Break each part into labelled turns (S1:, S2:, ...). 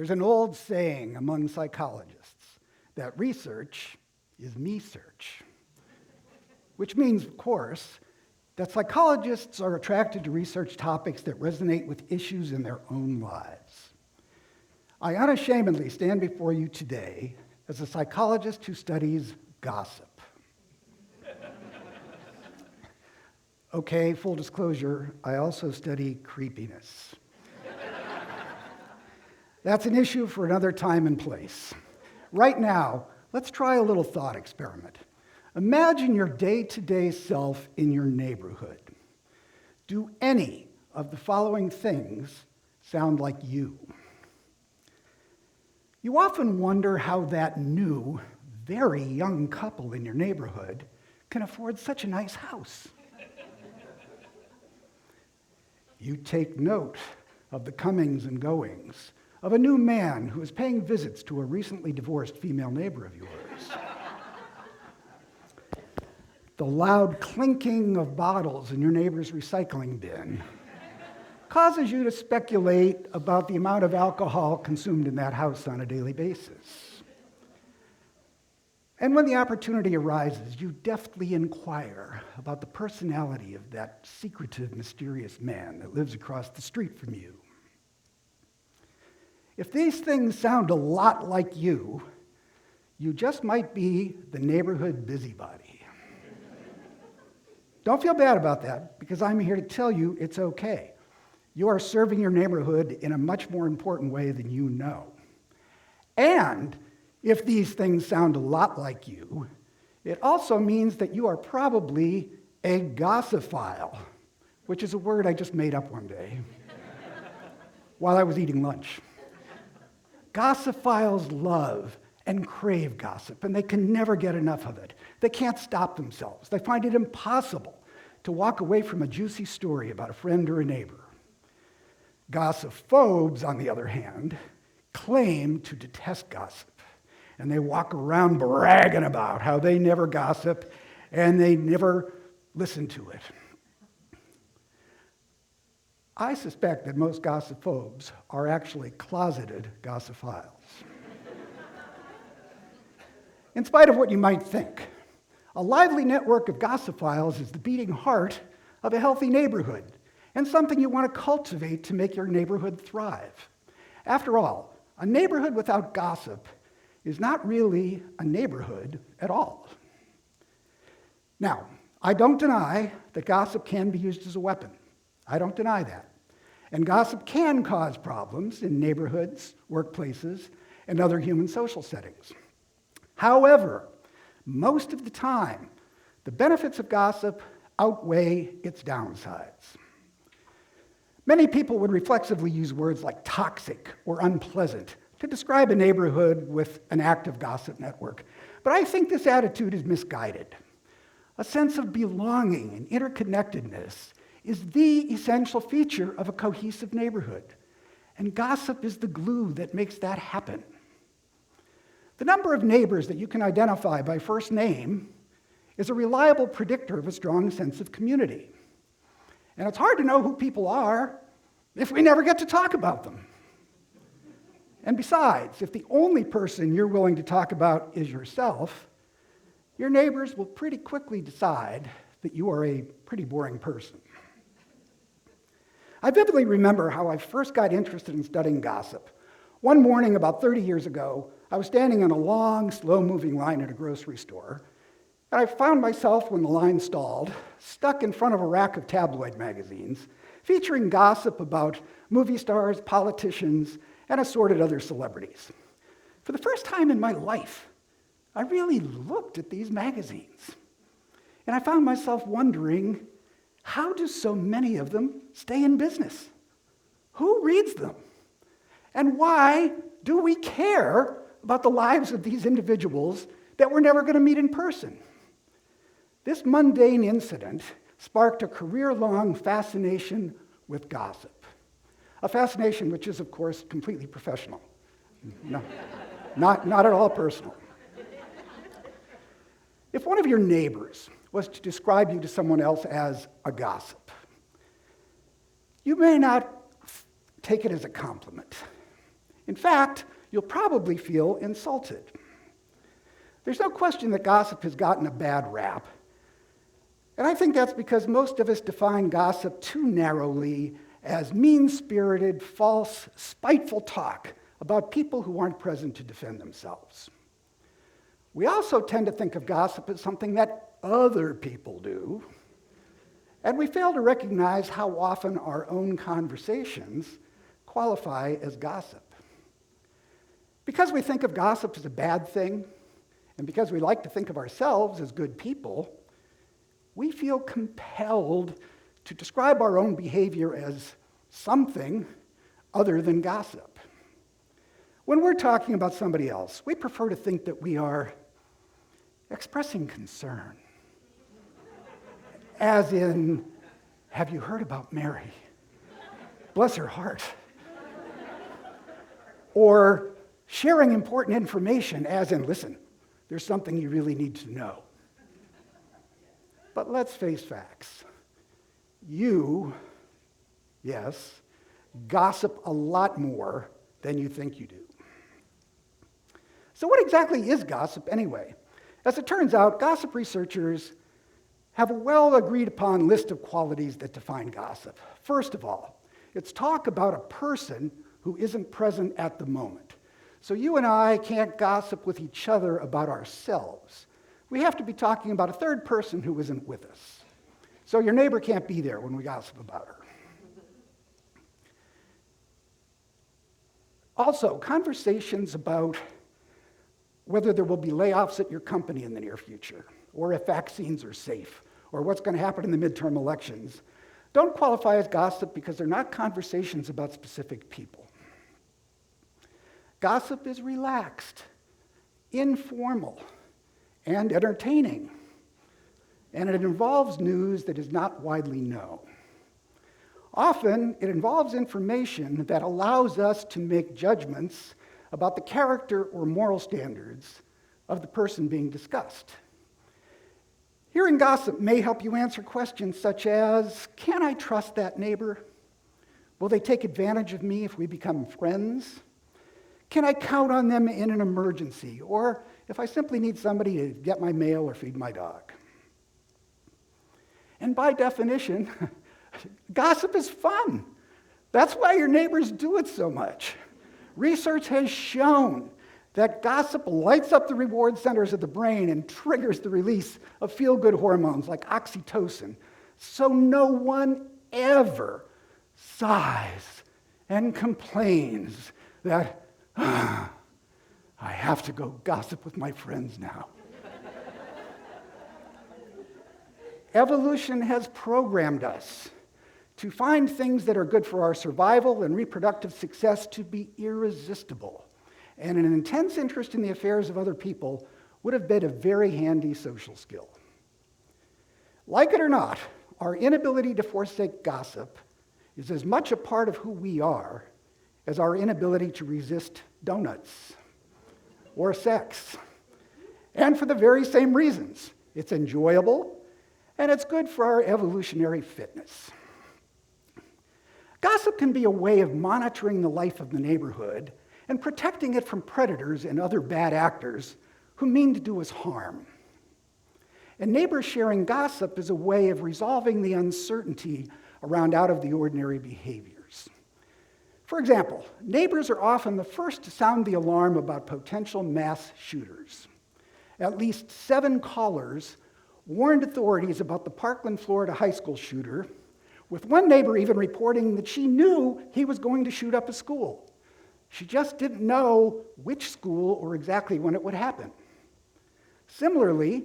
S1: There's an old saying among psychologists that research is me-search, which means, of course, that psychologists are attracted to research topics that resonate with issues in their own lives. I unashamedly stand before you today as a psychologist who studies gossip. Okay, full disclosure, I also study creepiness. That's an issue for another time and place. Right now, let's try a little thought experiment. Imagine your day-to-day self in your neighborhood. Do any of the following things sound like you? You often wonder how that new, very young couple in your neighborhood can afford such a nice house. You take note of the comings and goings of a new man who is paying visits to a recently divorced female neighbor of yours. The loud clinking of bottles in your neighbor's recycling bin causes you to speculate about the amount of alcohol consumed in that house on a daily basis. And when the opportunity arises, you deftly inquire about the personality of that secretive, mysterious man that lives across the street from you. If these things sound a lot like you just might be the neighborhood busybody. Don't feel bad about that, because I'm here to tell you it's okay. You are serving your neighborhood in a much more important way than you know. And if these things sound a lot like you, it also means that you are probably a gossiphiile, which is a word I just made up one day while I was eating lunch. Gossiphiles love and crave gossip, and they can never get enough of it. They can't stop themselves. They find it impossible to walk away from a juicy story about a friend or a neighbor. Gossophobes, on the other hand, claim to detest gossip. And they walk around bragging about how they never gossip and they never listen to it. I suspect that most gossophobes are actually closeted gossiphiles. In spite of what you might think, a lively network of gossiphiles is the beating heart of a healthy neighborhood and something you want to cultivate to make your neighborhood thrive. After all, a neighborhood without gossip is not really a neighborhood at all. Now, I don't deny that gossip can be used as a weapon. I don't deny that. And gossip can cause problems in neighborhoods, workplaces, and other human social settings. However, most of the time, the benefits of gossip outweigh its downsides. Many people would reflexively use words like toxic or unpleasant to describe a neighborhood with an active gossip network. But I think this attitude is misguided. A sense of belonging and interconnectedness is the essential feature of a cohesive neighborhood, and gossip is the glue that makes that happen. The number of neighbors that you can identify by first name is a reliable predictor of a strong sense of community. And it's hard to know who people are if we never get to talk about them. And besides, if the only person you're willing to talk about is yourself, your neighbors will pretty quickly decide that you are a pretty boring person. I vividly remember how I first got interested in studying gossip. One morning about 30 years ago, I was standing in a long, slow-moving line at a grocery store, and I found myself, when the line stalled, stuck in front of a rack of tabloid magazines featuring gossip about movie stars, politicians, and assorted other celebrities. For the first time in my life, I really looked at these magazines, and I found myself wondering, how do so many of them stay in business? Who reads them? And why do we care about the lives of these individuals that we're never going to meet in person? This mundane incident sparked a career-long fascination with gossip. A fascination which is, of course, completely professional. No, not at all personal. If one of your neighbors was to describe you to someone else as a gossip, you may not take it as a compliment. In fact, you'll probably feel insulted. There's no question that gossip has gotten a bad rap. And I think that's because most of us define gossip too narrowly as mean-spirited, false, spiteful talk about people who aren't present to defend themselves. We also tend to think of gossip as something that other people do, and we fail to recognize how often our own conversations qualify as gossip. Because we think of gossip as a bad thing, and because we like to think of ourselves as good people, we feel compelled to describe our own behavior as something other than gossip. When we're talking about somebody else, we prefer to think that we are expressing concern. As in, have you heard about Mary? Bless her heart. Or sharing important information, as in, listen, there's something you really need to know. But let's face facts. You, yes, gossip a lot more than you think you do. So what exactly is gossip anyway? As it turns out, gossip researchers have a well-agreed-upon list of qualities that define gossip. First of all, it's talk about a person who isn't present at the moment. So you and I can't gossip with each other about ourselves. We have to be talking about a third person who isn't with us. So your neighbor can't be there when we gossip about her. Also, conversations about whether there will be layoffs at your company in the near future, or if vaccines are safe, or what's going to happen in the midterm elections, don't qualify as gossip because they're not conversations about specific people. Gossip is relaxed, informal, and entertaining, and it involves news that is not widely known. Often, it involves information that allows us to make judgments about the character or moral standards of the person being discussed. Hearing gossip may help you answer questions such as, can I trust that neighbor? Will they take advantage of me if we become friends? Can I count on them in an emergency, or if I simply need somebody to get my mail or feed my dog? And by definition, gossip is fun. That's why your neighbors do it so much. Research has shown that gossip lights up the reward centers of the brain and triggers the release of feel-good hormones like oxytocin. So no one ever sighs and complains that, I have to go gossip with my friends now. Evolution has programmed us to find things that are good for our survival and reproductive success to be irresistible. And an intense interest in the affairs of other people would have been a very handy social skill. Like it or not, our inability to forsake gossip is as much a part of who we are as our inability to resist donuts or sex. And for the very same reasons. It's enjoyable, and it's good for our evolutionary fitness. Gossip can be a way of monitoring the life of the neighborhood and protecting it from predators and other bad actors who mean to do us harm. And neighbor sharing gossip is a way of resolving the uncertainty around out-of-the-ordinary behaviors. For example, neighbors are often the first to sound the alarm about potential mass shooters. At least 7 callers warned authorities about the Parkland, Florida high school shooter, with one neighbor even reporting that she knew he was going to shoot up a school. She just didn't know which school or exactly when it would happen. Similarly,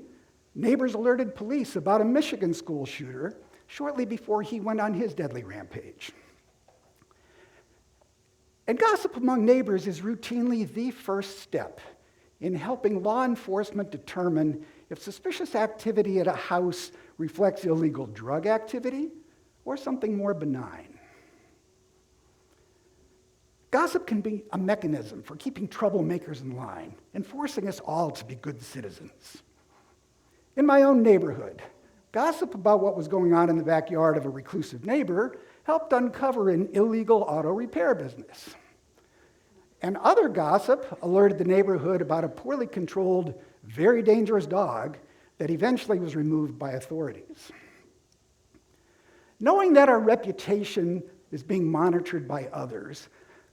S1: neighbors alerted police about a Michigan school shooter shortly before he went on his deadly rampage. And gossip among neighbors is routinely the first step in helping law enforcement determine if suspicious activity at a house reflects illegal drug activity or something more benign. Gossip can be a mechanism for keeping troublemakers in line and forcing us all to be good citizens. In my own neighborhood, gossip about what was going on in the backyard of a reclusive neighbor helped uncover an illegal auto repair business. And other gossip alerted the neighborhood about a poorly controlled, very dangerous dog that eventually was removed by authorities. Knowing that our reputation is being monitored by others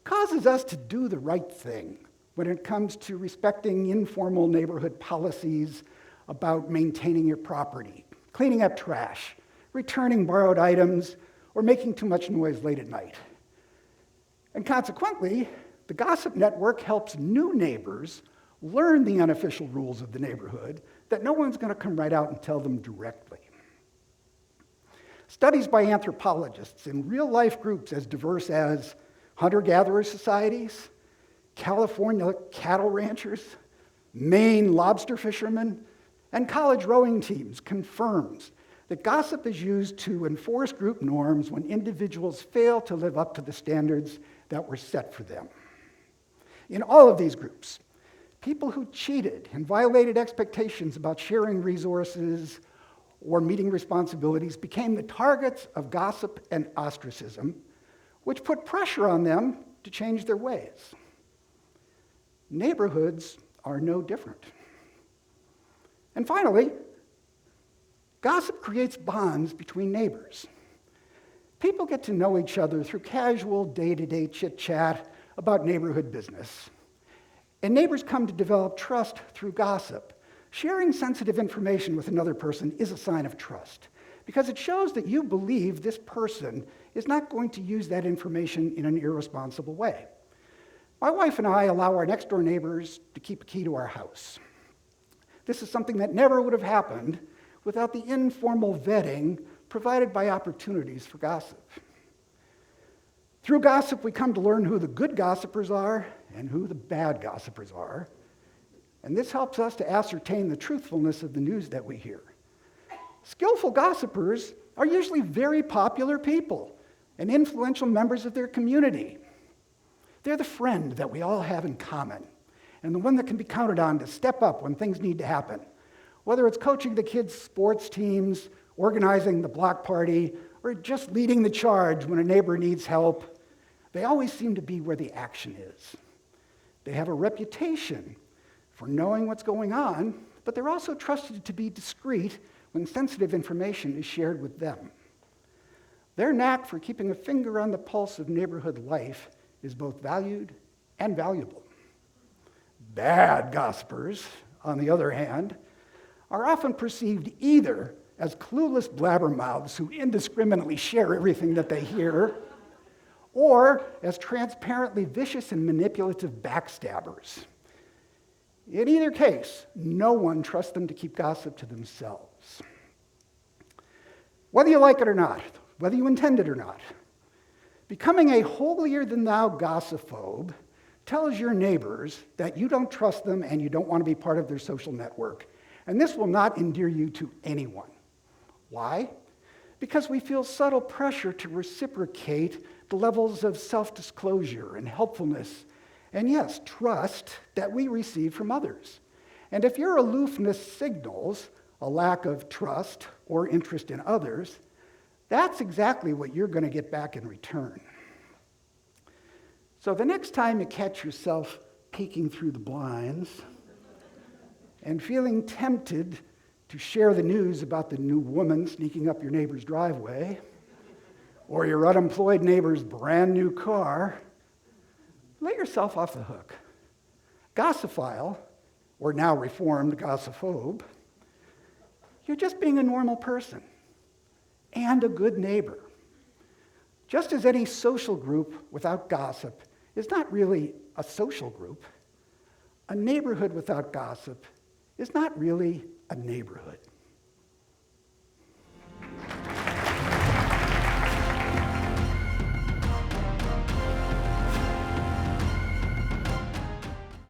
S1: causes us to do the right thing when it comes to respecting informal neighborhood policies about maintaining your property, cleaning up trash, returning borrowed items, or making too much noise late at night. And consequently, the gossip network helps new neighbors learn the unofficial rules of the neighborhood that no one's going to come right out and tell them directly. Studies by anthropologists in real-life groups as diverse as hunter-gatherer societies, California cattle ranchers, Maine lobster fishermen, and college rowing teams confirms that gossip is used to enforce group norms when individuals fail to live up to the standards that were set for them. In all of these groups, people who cheated and violated expectations about sharing resources or meeting responsibilities became the targets of gossip and ostracism, which put pressure on them to change their ways. Neighborhoods are no different. And finally, gossip creates bonds between neighbors. People get to know each other through casual day-to-day chit-chat about neighborhood business. And neighbors come to develop trust through gossip. Sharing sensitive information with another person is a sign of trust because it shows that you believe this person is not going to use that information in an irresponsible way. My wife and I allow our next-door neighbors to keep a key to our house. This is something that never would have happened without the informal vetting provided by opportunities for gossip. Through gossip, we come to learn who the good gossipers are and who the bad gossipers are. And this helps us to ascertain the truthfulness of the news that we hear. Skillful gossipers are usually very popular people and influential members of their community. They're the friend that we all have in common and the one that can be counted on to step up when things need to happen. Whether it's coaching the kids' sports teams, organizing the block party, or just leading the charge when a neighbor needs help, they always seem to be where the action is. They have a reputation for knowing what's going on, but they're also trusted to be discreet when sensitive information is shared with them. Their knack for keeping a finger on the pulse of neighborhood life is both valued and valuable. Bad gossipers, on the other hand, are often perceived either as clueless blabbermouths who indiscriminately share everything that they hear, or as transparently vicious and manipulative backstabbers. In either case, no one trusts them to keep gossip to themselves. Whether you like it or not, whether you intend it or not, becoming a holier-than-thou gossiphobe tells your neighbors that you don't trust them and you don't want to be part of their social network. And this will not endear you to anyone. Why? Because we feel subtle pressure to reciprocate the levels of self-disclosure and helpfulness, and yes, trust that we receive from others. And if your aloofness signals a lack of trust or interest in others, that's exactly what you're going to get back in return. So the next time you catch yourself peeking through the blinds and feeling tempted to share the news about the new woman sneaking up your neighbor's driveway, or your unemployed neighbor's brand new car, let yourself off the hook. Gossiphile, or now reformed gossiphobe, you're just being a normal person and a good neighbor. Just as any social group without gossip is not really a social group, a neighborhood without gossip is not really a neighborhood.